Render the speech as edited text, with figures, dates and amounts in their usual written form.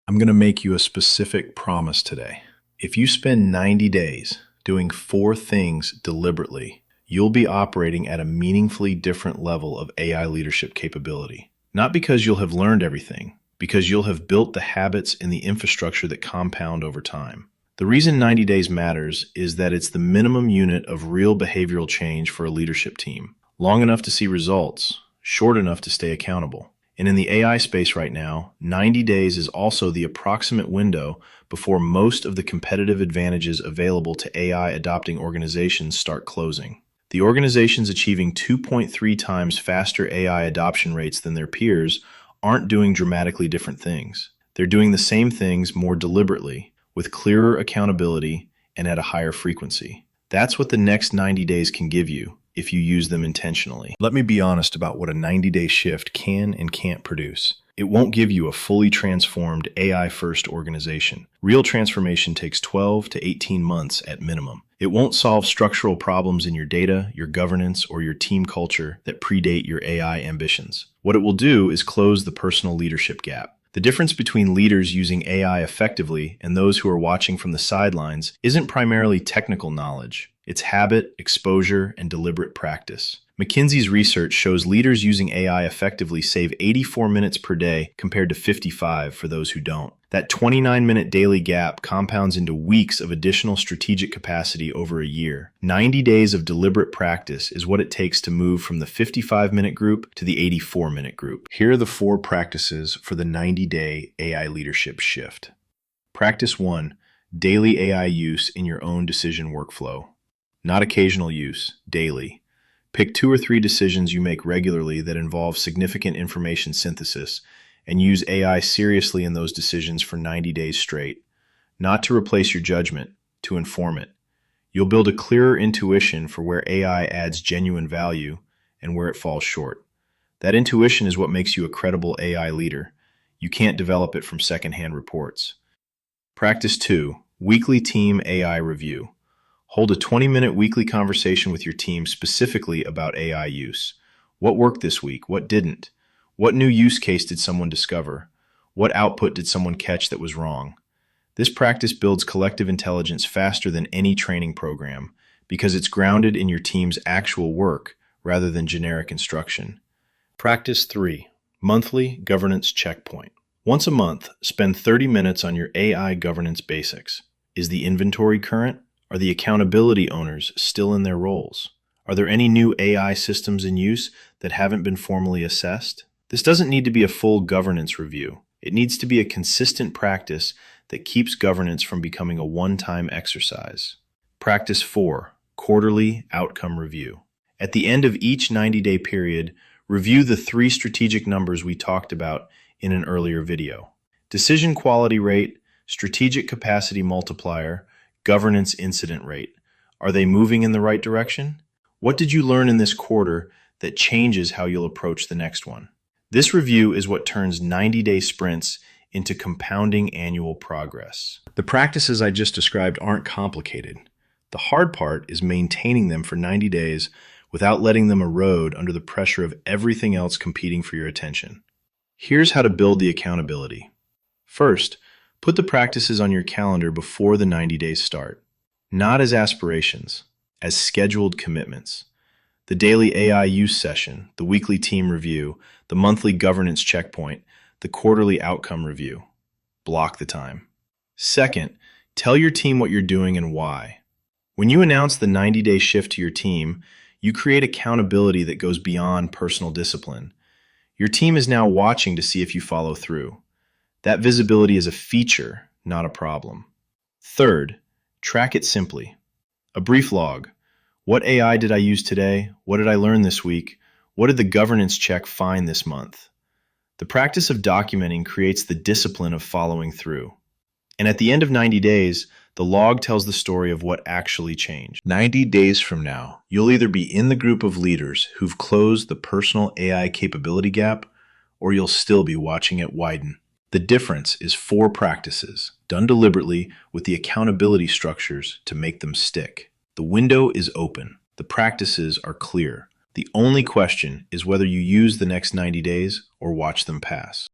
I'm going to make you a specific promise today. If you spend 90 days doing 4 things deliberately, you'll be operating at a meaningfully different level of AI leadership capability. Not because you'll have learned everything, because you'll have built the habits and the infrastructure that compound over time. The reason 90 days matters is that it's the minimum unit of real behavioral change for a leadership team. Long enough to see results, short enough to stay accountable. And in the AI space right now, 90 days is also the approximate window before most of the competitive advantages available to AI adopting organizations start closing. The organizations achieving 2.3 times faster AI adoption rates than their peers aren't doing dramatically different things. They're doing the same things more deliberately, with clearer accountability and at a higher frequency. That's what the next 90 days can give you if you use them intentionally. Let me be honest about what a 90-day shift can and can't produce. It won't give you a fully transformed AI-first organization. Real transformation takes 12 to 18 months at minimum. It won't solve structural problems in your data, your governance, or your team culture that predate your AI ambitions. What it will do is close the personal leadership gap. The difference between leaders using AI effectively and those who are watching from the sidelines isn't primarily technical knowledge. It's habit, exposure, and deliberate practice. McKinsey's research shows leaders using AI effectively save 84 minutes per day compared to 55 for those who don't. That 29-minute daily gap compounds into weeks of additional strategic capacity over a year. 90 days of deliberate practice is what it takes to move from the 55-minute group to the 84-minute group. Here are the 4 practices for the 90-day AI leadership shift. Practice 1. Daily AI use in your own decision workflow. Not occasional use, daily. Pick 2 or 3 decisions you make regularly that involve significant information synthesis, and use AI seriously in those decisions for 90 days straight. Not to replace your judgment, to inform it. You'll build a clearer intuition for where AI adds genuine value and where it falls short. That intuition is what makes you a credible AI leader. You can't develop it from secondhand reports. Practice 2. Weekly team AI review. Hold a 20-minute weekly conversation with your team specifically about AI use. What worked this week? What didn't? What new use case did someone discover? What output did someone catch that was wrong? This practice builds collective intelligence faster than any training program because it's grounded in your team's actual work rather than generic instruction. Practice 3. Monthly governance checkpoint. Once a month, spend 30 minutes on your AI governance basics. Is the inventory current? Are the accountability owners still in their roles? Are there any new AI systems in use that haven't been formally assessed? This doesn't need to be a full governance review. It needs to be a consistent practice that keeps governance from becoming a one-time exercise. Practice 4. Quarterly outcome review. At the end of each 90-day period, review the 3 strategic numbers we talked about in an earlier video. Decision quality rate, strategic capacity multiplier, governance incident rate. Are they moving in the right direction? What did you learn in this quarter that changes how you'll approach the next one? This review is what turns 90-day sprints into compounding annual progress. The practices I just described aren't complicated. The hard part is maintaining them for 90 days without letting them erode under the pressure of everything else competing for your attention. Here's how to build the accountability. First, put the practices on your calendar before the 90 days start. Not as aspirations, as scheduled commitments. The daily AI use session, the weekly team review, the monthly governance checkpoint, the quarterly outcome review. Block the time. Second, tell your team what you're doing and why. When you announce the 90-day shift to your team, you create accountability that goes beyond personal discipline. Your team is now watching to see if you follow through. That visibility is a feature, not a problem. Third, track it simply. A brief log. What AI did I use today? What did I learn this week? What did the governance check find this month? The practice of documenting creates the discipline of following through. And at the end of 90 days, the log tells the story of what actually changed. 90 days from now, you'll either be in the group of leaders who've closed the personal AI capability gap, or you'll still be watching it widen. The difference is 4 practices, done deliberately with the accountability structures to make them stick. The window is open. The practices are clear. The only question is whether you use the next 90 days or watch them pass.